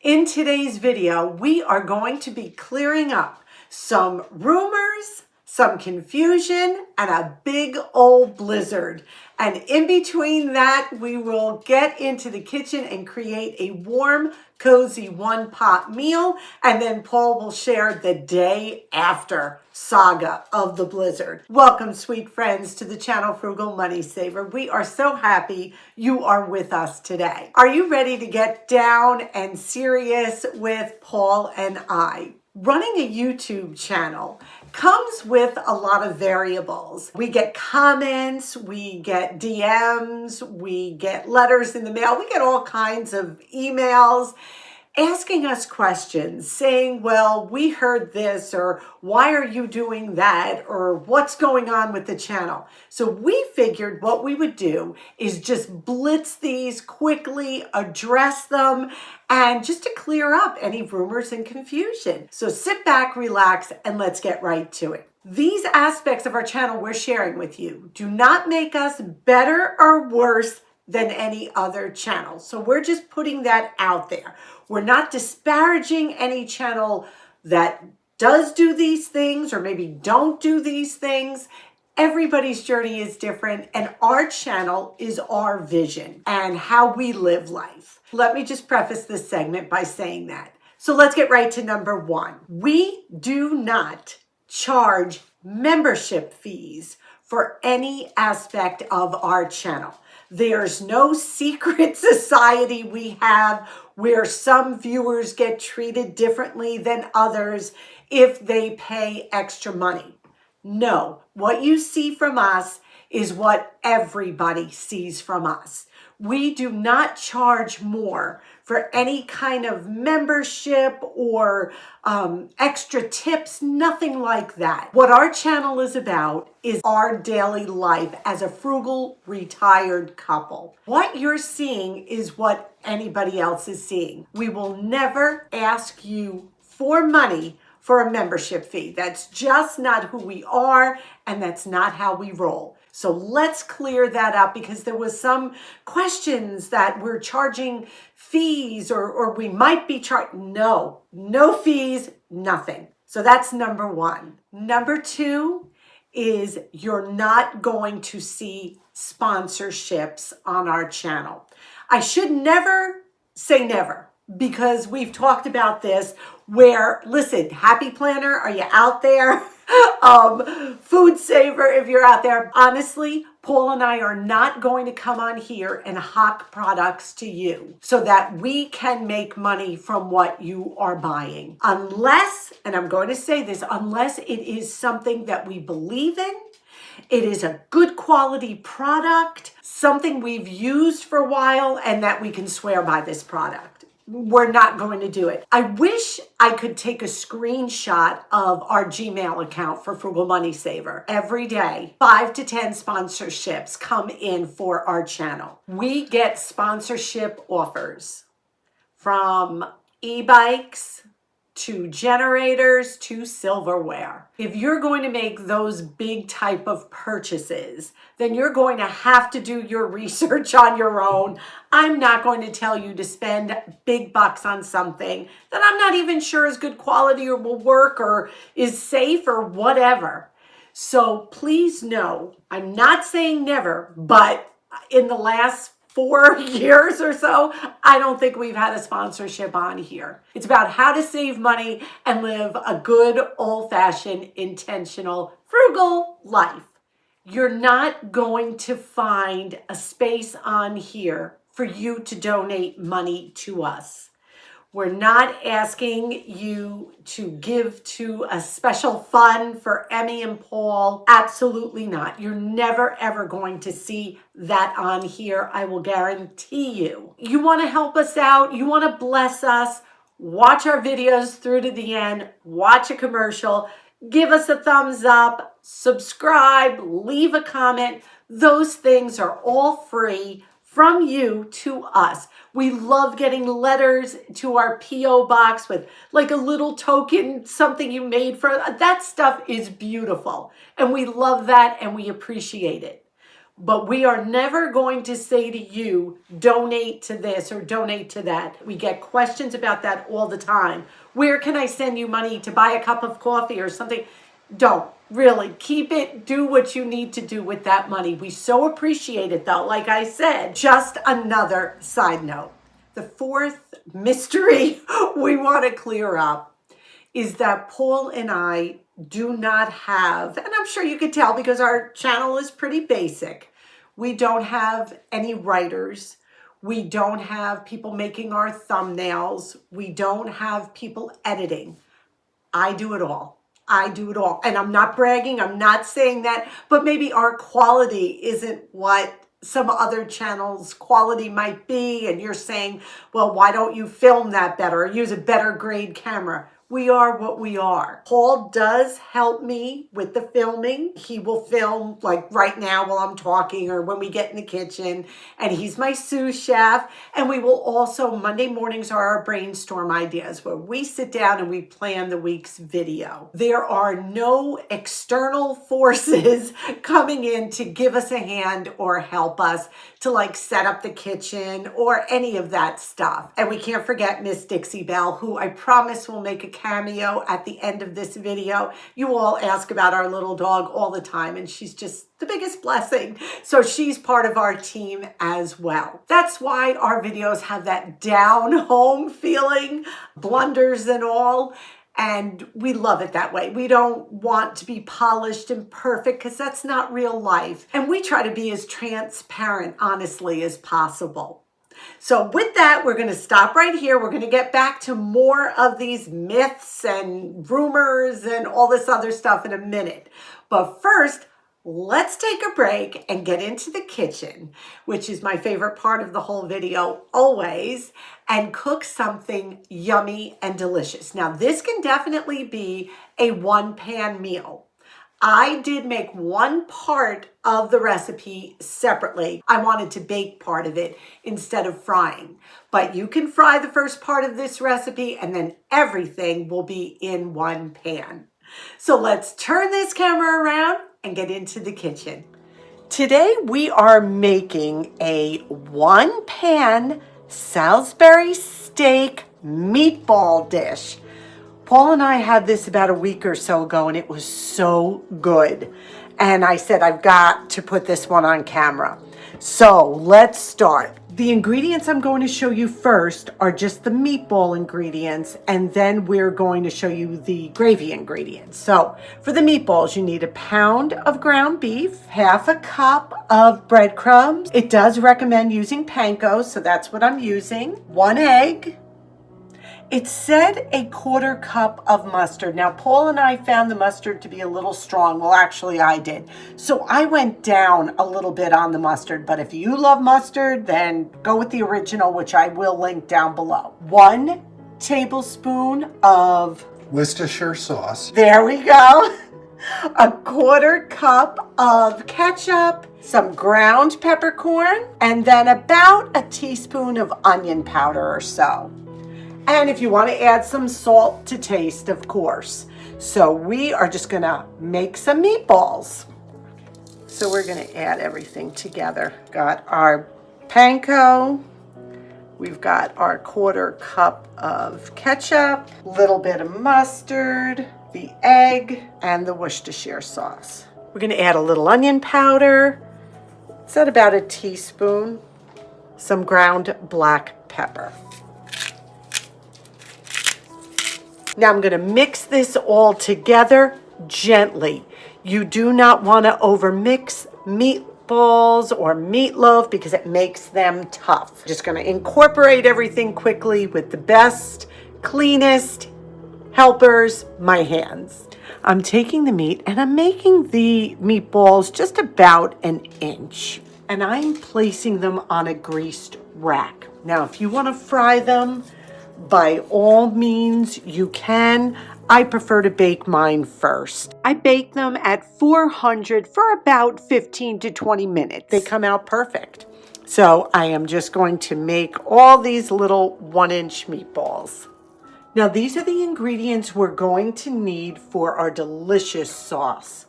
In today's video, we are going to be clearing up some rumors, some confusion, and a big old blizzard. And in between that, we will get into the kitchen and create a warm, cozy one-pot meal. And then Paul will share the day after saga of the blizzard. Welcome, sweet friends, to the channel Frugal Money Saver. We are so happy you are with us today. Are you ready to get down and serious with Paul and I? Running a YouTube channel comes with a lot of variables. We get comments, we get DMs, we get letters in the mail, we get all kinds of emails asking us questions, saying, well, we heard this, or why are you doing that, or what's going on with the channel? So we figured what we would do is just blitz these quickly, address them, and just to clear up any rumors and confusion. So sit back, relax, and let's get right to it. These aspects of our channel we're sharing with you do not make us better or worse than any other channel. So we're just putting that out there. We're not disparaging any channel that does do these things or maybe don't do these things. Everybody's journey is different, and our channel is our vision and how we live life. Let me just preface this segment by saying that. So let's get right to number one. We do not charge membership fees for any aspect of our channel. There's no secret society we have where some viewers get treated differently than others if they pay extra money. No, what you see from us is what everybody sees from us. We do not charge more for any kind of membership or extra tips, nothing like that. What our channel is about is our daily life as a frugal retired couple. What you're seeing is what anybody else is seeing. We will never ask you for money for a membership fee. That's just not who we are, and that's not how we roll. So let's clear that up, because there was some questions that we're charging fees or we might be charging. No fees, nothing. So that's number one. Number two is you're not going to see sponsorships on our channel. I should never say never, because we've talked about this where, listen, Happy Planner, are you out there? Food Saver, if you're out there. Honestly, Paul and I are not going to come on here and hawk products to you so that we can make money from what you are buying. Unless, and I'm going to say this, unless it is something that we believe in, it is a good quality product, something we've used for a while, and that we can swear by this product. We're not going to do it. I wish I could take a screenshot of our Gmail account for Frugal Money Saver. Every day, 5 to 10 sponsorships come in for our channel. We get sponsorship offers from e-bikes to generators to silverware. If you're going to make those big type of purchases, then you're going to have to do your research on your own. I'm not going to tell you to spend big bucks on something that I'm not even sure is good quality or will work or is safe or whatever. So please know, I'm not saying never, but in the last 4 years or so, I don't think we've had a sponsorship on here. It's about how to save money and live a good old-fashioned, intentional, frugal life. You're not going to find a space on here for you to donate money to us. We're not asking you to give to a special fund for Emmy and Paul. Absolutely not. You're never, ever going to see that on here. I will guarantee you. You want to help us out? You want to bless us? Watch our videos through to the end. Watch a commercial. Give us a thumbs up. Subscribe. Leave a comment. Those things are all free from you to us. We love getting letters to our P.O. box with like a little token, something you made for that stuff is beautiful. And we love that and we appreciate it. But we are never going to say to you, donate to this or donate to that. We get questions about that all the time. Where can I send you money to buy a cup of coffee or something? Don't. Really, keep it. Do what you need to do with that money. We so appreciate it, though. Like I said, just another side note. The fourth mystery we want to clear up is that Paul and I do not have, and I'm sure you could tell because our channel is pretty basic. We don't have any writers. We don't have people making our thumbnails. We don't have people editing. I do it all. I do it all. And I'm not bragging. I'm not saying that, but maybe our quality isn't what some other channels' quality might be. And you're saying, well, why don't you film that better or use a better grade camera? We are what we are. Paul does help me with the filming. He will film like right now while I'm talking or when we get in the kitchen. And he's my sous chef. And we will also, Monday mornings are our brainstorm ideas where we sit down and we plan the week's video. There are no external forces coming in to give us a hand or help us to like set up the kitchen or any of that stuff. And we can't forget Miss Dixie Belle, who I promise will make a cameo at the end of this video. You all ask about our little dog all the time, and she's just the biggest blessing. So she's part of our team as well. That's why our videos have that down home feeling, blunders and all. And we love it that way. We don't want to be polished and perfect because that's not real life. And we try to be as transparent, honestly, as possible. So with that, we're going to stop right here. We're going to get back to more of these myths and rumors and all this other stuff in a minute. But first, let's take a break and get into the kitchen, which is my favorite part of the whole video always, and cook something yummy and delicious. Now, this can definitely be a one-pan meal. I did make one part of the recipe separately. I wanted to bake part of it instead of frying. But you can fry the first part of this recipe and then everything will be in one pan. So let's turn this camera around and get into the kitchen. Today we are making a one-pan Salisbury Steak Meatball dish. Paul and I had this about a week or so ago and it was so good. And I said, I've got to put this one on camera. So let's start. The ingredients I'm going to show you first are just the meatball ingredients, and then we're going to show you the gravy ingredients. So for the meatballs, you need a pound of ground beef, half a cup of breadcrumbs. It does recommend using panko, so that's what I'm using. 1 egg. It said a 1/4 cup of mustard. Now, Paul and I found the mustard to be a little strong. Well, actually, I did. So I went down a little bit on the mustard. But if you love mustard, then go with the original, which I will link down below. 1 tablespoon of Worcestershire sauce. There we go. A 1/4 cup of ketchup, some ground peppercorn, and then about a teaspoon of onion powder or so. And if you want to add some salt to taste, of course. So we are just going to make some meatballs. So we're going to add everything together. Got our panko. We've got our 1/4 cup of ketchup, a little bit of mustard, the egg, and the Worcestershire sauce. We're going to add a little onion powder. Is that about a teaspoon? Some ground black pepper. Now I'm going to mix this all together gently. You do not want to overmix meatballs or meatloaf because it makes them tough. Just going to incorporate everything quickly with the best, cleanest helpers, my hands. I'm taking the meat and I'm making the meatballs just about an inch. And I'm placing them on a greased rack. Now, if you want to fry them, by all means, you can. I prefer to bake mine first. I bake them at 400 for about 15 to 20 minutes. They come out perfect. So I am just going to make all these little 1-inch meatballs. Now these are the ingredients we're going to need for our delicious sauce.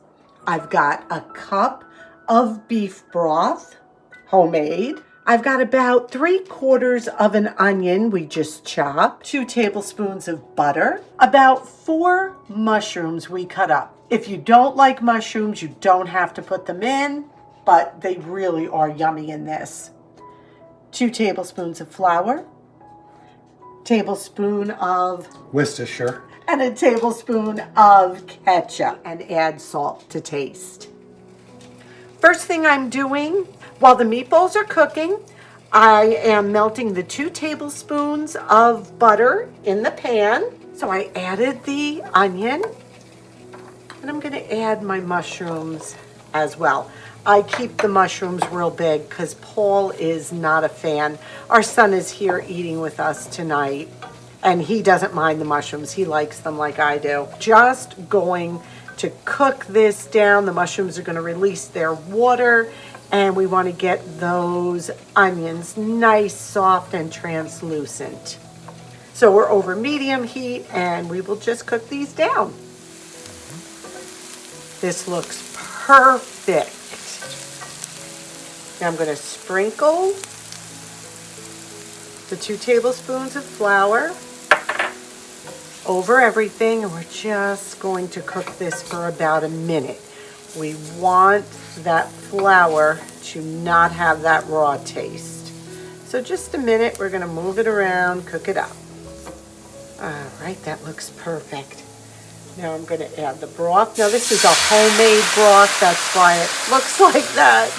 I've got a cup of beef broth, homemade. I've got about 3/4 of an onion we just chopped, 2 tablespoons of butter, about 4 mushrooms we cut up. If you don't like mushrooms, you don't have to put them in, but they really are yummy in this. 2 tablespoons of flour, tablespoon of Worcestershire. and a tablespoon of ketchup, and add salt to taste. First thing I'm doing while the meatballs are cooking, I am melting the 2 tablespoons of butter in the pan. So I added the onion, and I'm going to add my mushrooms as well. I keep the mushrooms real big because Paul is not a fan. Our son is here eating with us tonight, and he doesn't mind the mushrooms. He likes them like I do. Just going to cook this down. The mushrooms are going to release their water, and we want to get those onions nice, soft, and translucent. So we're over medium heat, and we will just cook these down. This looks perfect. Now I'm going to sprinkle the 2 tablespoons of flour over everything, and we're just going to cook this for about a minute. We want that flour to not have that raw taste. So just a minute, we're going to move it around, cook it up. All right, that looks perfect. Now I'm going to add the broth. Now this is a homemade broth, that's why it looks like that.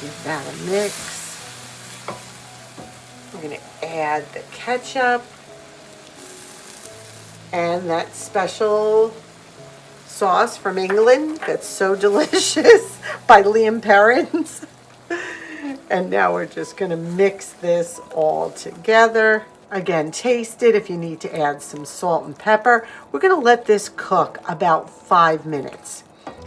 Give that a mix. We're going to add the ketchup and that special sauce from England that's so delicious by Liam Perrins. And now we're just going to mix this all together. Again, taste it if you need to add some salt and pepper. We're going to let this cook about 5 minutes.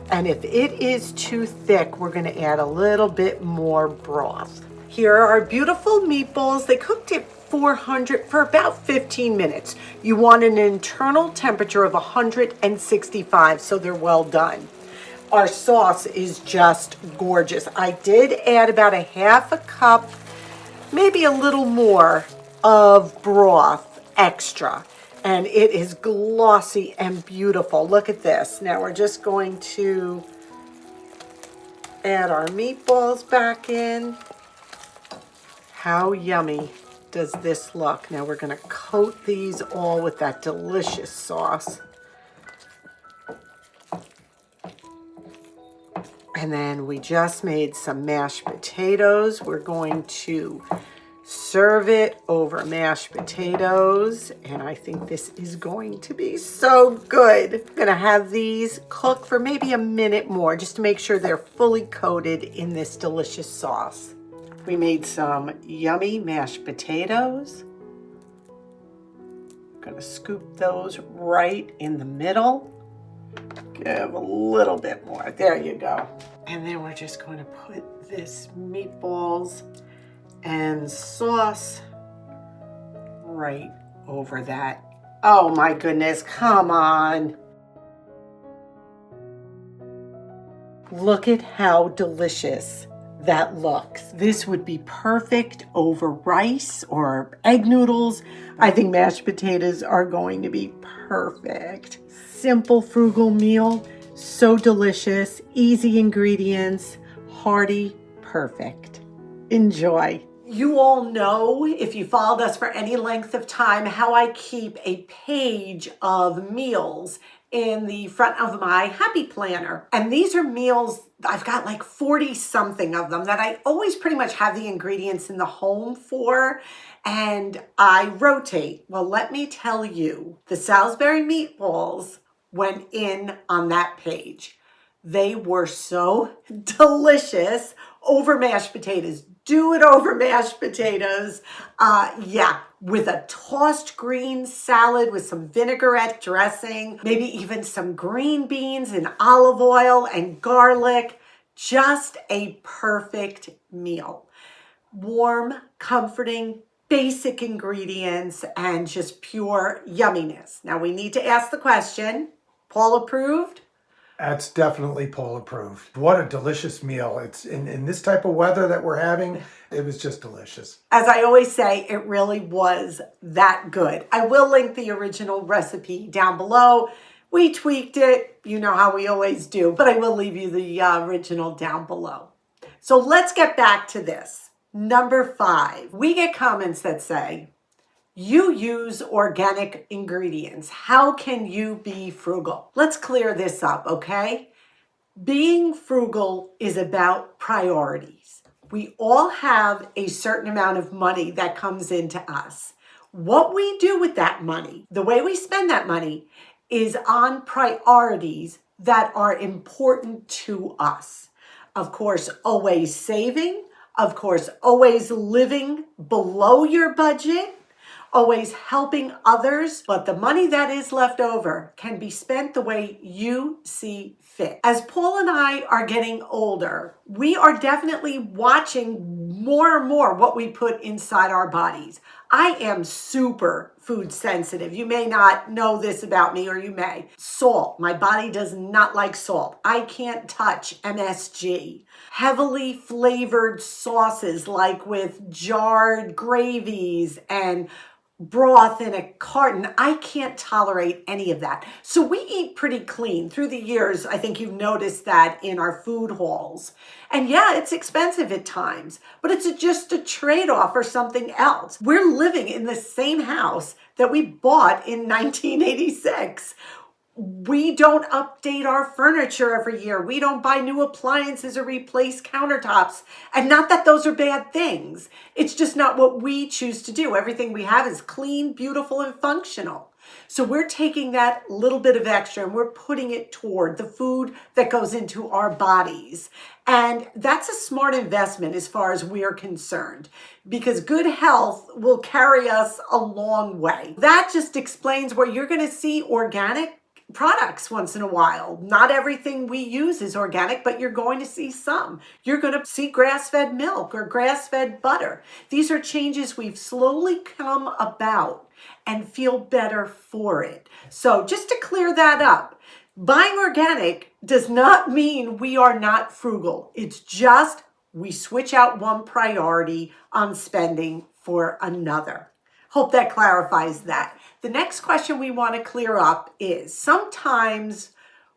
And if it is too thick, we're going to add a little bit more broth. Here are our beautiful meatballs. They cooked at 400 for about 15 minutes. You want an internal temperature of 165, so they're well done. Our sauce is just gorgeous. I did add about a 1/2 cup, maybe a little more, of broth extra, and it is glossy and beautiful. Look at this. Now we're just going to add our meatballs back in. How yummy does this look? Now we're going to coat these all with that delicious sauce. And then we just made some mashed potatoes. We're going to serve it over mashed potatoes, and I think this is going to be so good. I'm gonna have these cook for maybe a minute more just to make sure they're fully coated in this delicious sauce. We made some yummy mashed potatoes. I'm gonna scoop those right in the middle. Give a little bit more. There you go. And then we're just going to put this meatballs and sauce right over that. Oh my goodness, come on. Look at how delicious that looks. This would be perfect over rice or egg noodles. I think mashed potatoes are going to be perfect. Simple, frugal meal, so delicious, easy ingredients, hearty, perfect. Enjoy. You all know, if you followed us for any length of time, how I keep a page of meals in the front of my Happy Planner. And these are meals, I've got like 40 something of them that I always pretty much have the ingredients in the home for, and I rotate. Well, let me tell you, the Salisbury meatballs went in on that page. They were so delicious over mashed potatoes. Do it over mashed potatoes. With a tossed green salad with some vinaigrette dressing, maybe even some green beans and olive oil and garlic. Just a perfect meal. Warm, comforting, basic ingredients, and just pure yumminess. Now we need to ask the question, Paul approved? That's definitely poll approved. What a delicious meal. It's in this type of weather that we're having, it was just delicious. As I always say, it really was that good. I will link the original recipe down below. We tweaked it, you know how we always do, but I will leave you the original down below. So let's get back to this. Number 5, we get comments that say, you use organic ingredients. How can you be frugal? Let's clear this up, okay? Being frugal is about priorities. We all have a certain amount of money that comes into us. What we do with that money, the way we spend that money, is on priorities that are important to us. Of course, always saving. Of course, always living below your budget. Always helping others, but the money that is left over can be spent the way you see fit. As Paul and I are getting older, we are definitely watching more and more what we put inside our bodies. I am super food sensitive. You may not know this about me, or you may. Salt. My body does not like salt. I can't touch MSG. Heavily flavored sauces like with jarred gravies and broth in a carton. I can't tolerate any of that. So we eat pretty clean through the years. I think you've noticed that in our food halls. And yeah, it's expensive at times, but it's just a trade-off for something else. We're living in the same house that we bought in 1986. We don't update our furniture every year. We don't buy new appliances or replace countertops. And not that those are bad things. It's just not what we choose to do. Everything we have is clean, beautiful, and functional. So we're taking that little bit of extra and we're putting it toward the food that goes into our bodies. And that's a smart investment as far as we're concerned, because good health will carry us a long way. That just explains where you're going to see organic products once in a while. Not everything we use is organic, but you're going to see some. You're going to see grass-fed milk or grass-fed butter. These are changes we've slowly come about and feel better for it. So just to clear that up, buying organic does not mean we are not frugal. It's just we switch out one priority on spending for another. Hope that clarifies that. The next question we want to clear up is sometimes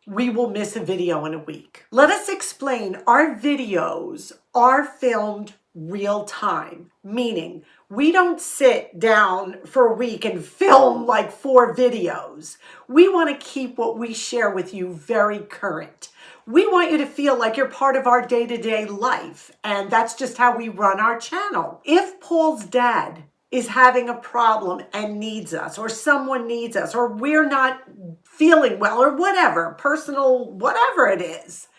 we will miss a video in a week. Let us explain. Our videos are filmed real time, meaning we don't sit down for a week and film like 4 videos. We want to keep what we share with you very current. We want you to feel like you're part of our day-to-day life, and that's just how we run our channel. If Paul's dad is having a problem and needs us, or someone needs us, or we're not feeling well, or whatever, personal, whatever it is,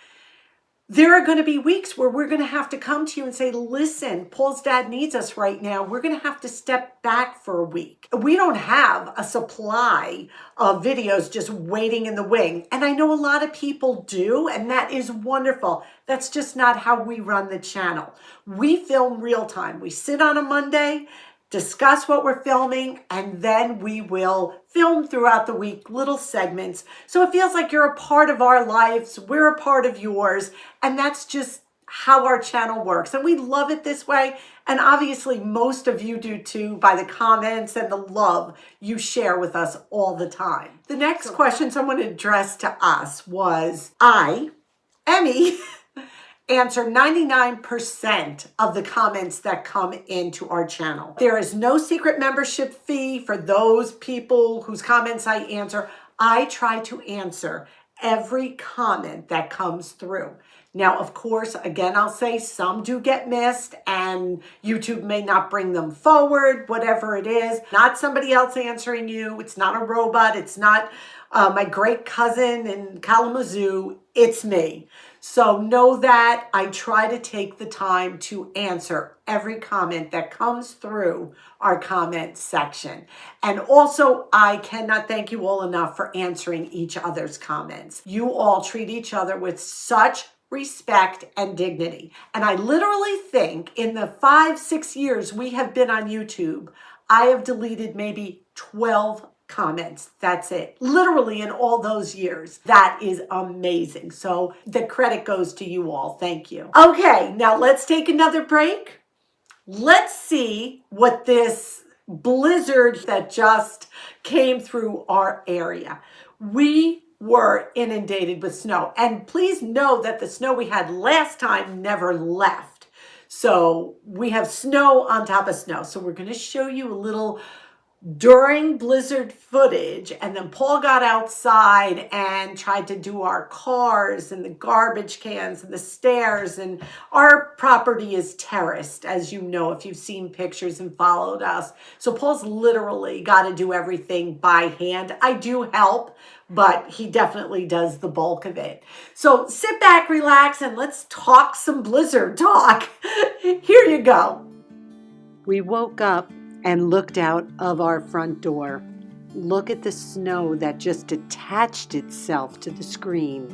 there are going to be weeks where we're going to have to come to you and say, listen, Paul's dad needs us right now. We're going to have to step back for a week. We don't have a supply of videos just waiting in the wing. And I know a lot of people do, and that is wonderful. That's just not how we run the channel. We film real time. We sit on a Monday, discuss what we're filming, and then we will film throughout the week little segments. So it feels like you're a part of our lives, we're a part of yours, and that's just how our channel works. And we love it this way. And obviously most of you do too, by the comments and the love you share with us all the time. The next question someone addressed to us was, Emmy, answer 99% of the comments that come into our channel. There is no secret membership fee for those people whose comments I answer. I try to answer every comment that comes through. Now, of course, again, I'll say some do get missed and YouTube may not bring them forward, whatever it is. Not somebody else answering you. It's not a robot. It's not my great cousin in Kalamazoo. It's me. So know that I try to take the time to answer every comment that comes through our comment section. And also, I cannot thank you all enough for answering each other's comments. You all treat each other with such respect and dignity. And I literally think in the 5-6 years we have been on YouTube, I have deleted maybe 12 comments. That's it. Literally in all those years. That is amazing. So the credit goes to you all. Thank you. Okay, now let's take another break. Let's see what this blizzard that just came through our area. We were inundated with snow. And please know that the snow we had last time never left. So we have snow on top of snow. So we're going to show you a little during blizzard footage, and then Paul got outside and tried to do our cars and the garbage cans and the stairs, and our property is terraced, as you know if you've seen pictures and followed us. So Paul's literally got to do everything by hand. I do help, but he definitely does the bulk of it. So sit back, relax, and let's talk some blizzard talk. Here you go. We woke up and looked out of our front door. Look at the snow that just attached itself to the screen.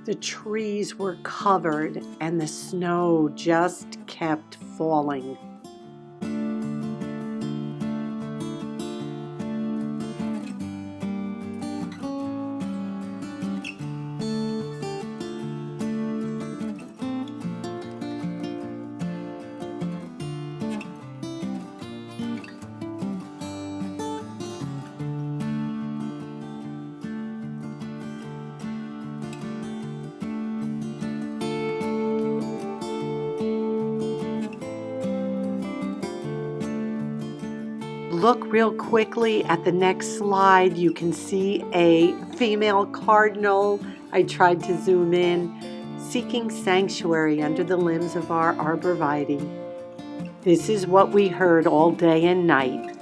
The trees were covered and the snow just kept falling. Look real quickly at the next slide. You can see a female cardinal. I tried to zoom in, seeking sanctuary under the limbs of our arborvitae. This is what we heard all day and night.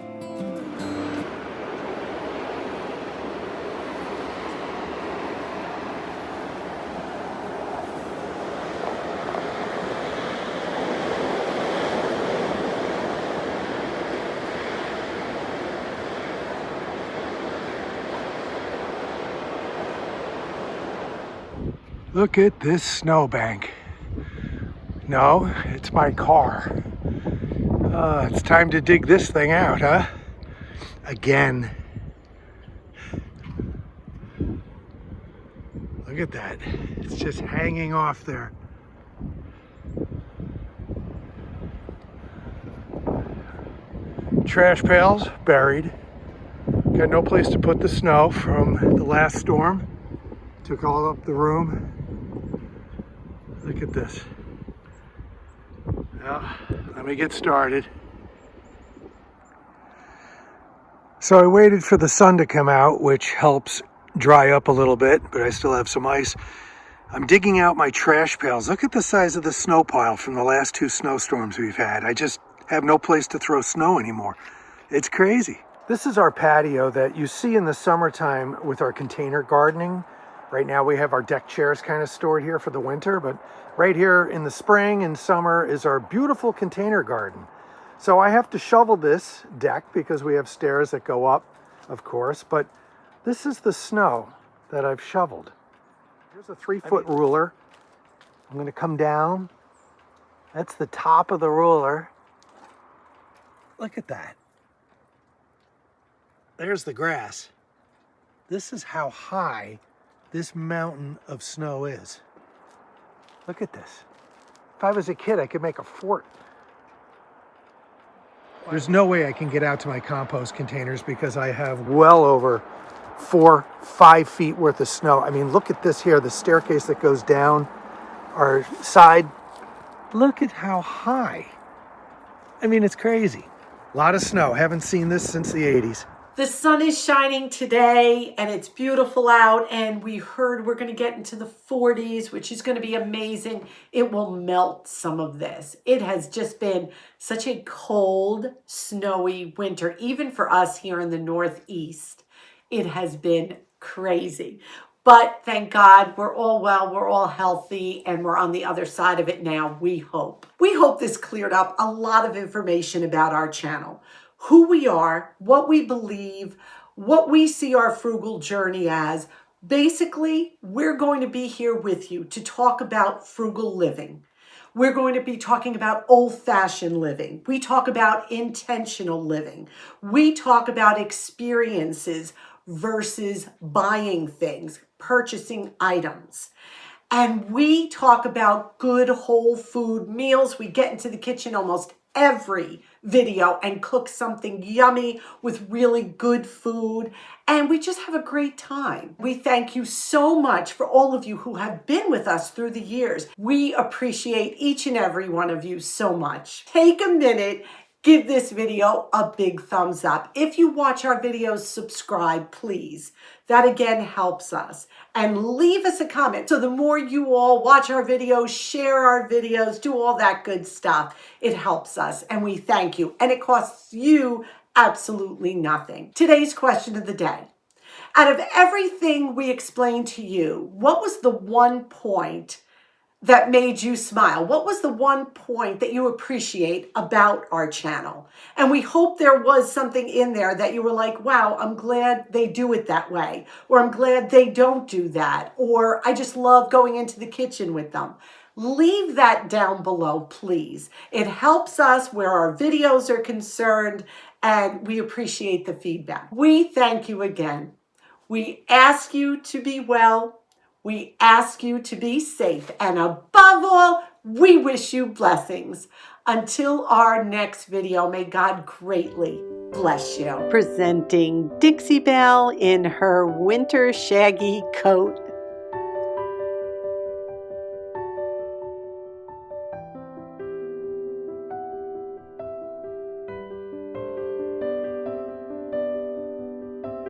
Look at this snowbank. No, it's my car. It's time to dig this thing out, huh? Again. Look at that. It's just hanging off there. Trash pails buried. Got no place to put the snow from the last storm. Took all up the room. Look at this. Well, let me get started. So I waited for the sun to come out, which helps dry up a little bit, but I still have some ice. I'm digging out my trash pails. Look at the size of the snow pile from the last 2 snowstorms we've had. I just have no place to throw snow anymore. It's crazy. This is our patio that you see in the summertime with our container gardening. Right now we have our deck chairs kind of stored here for the winter, but right here in the spring and summer is our beautiful container garden. So I have to shovel this deck because we have stairs that go up, of course, but this is the snow that I've shoveled. Here's a 3-foot ruler. I'm going to come down. That's the top of the ruler. Look at that. There's the grass. This is how high this mountain of snow is. Look at this. If I was a kid, I could make a fort. There's no way I can get out to my compost containers because I have well over 4-5 feet worth of snow. I mean, look at this here, the staircase that goes down our side. Look at how high. I mean, it's crazy. A lot of snow. Haven't seen this since the 80s. The sun is shining today and it's beautiful out, and we heard we're going to get into the 40s, which is going to be amazing. It will melt some of this. It has just been such a cold, snowy winter, even for us here in the Northeast. It has been crazy. But thank God we're all well, we're all healthy, and we're on the other side of it now, we hope. We hope this cleared up a lot of information about our channel. Who we are, what we believe, what we see our frugal journey as. Basically, we're going to be here with you to talk about frugal living. We're going to be talking about old-fashioned living. We talk about intentional living. We talk about experiences versus buying things, purchasing items. And we talk about good whole food meals. We get into the kitchen almost every video and cook something yummy with really good food. And we just have a great time. We thank you so much for all of you who have been with us through the years. We appreciate each and every one of you so much. Take a minute. Give this video a big thumbs up. If you watch our videos, subscribe, please. That again helps us. And leave us a comment. So the more you all watch our videos, share our videos, do all that good stuff, it helps us. And we thank you. And it costs you absolutely nothing. Today's question of the day. Out of everything we explained to you, what was the one point that made you smile? What was the one point that you appreciate about our channel? And we hope there was something in there that you were like, wow, I'm glad they do it that way, or I'm glad they don't do that, or I just love going into the kitchen with them. Leave that down below, please. It helps us where our videos are concerned, and we appreciate the feedback. We thank you again. We ask you to be well. We ask you to be safe, and above all, we wish you blessings. Until our next video, may God greatly bless you. Presenting Dixie Belle in her winter shaggy coat.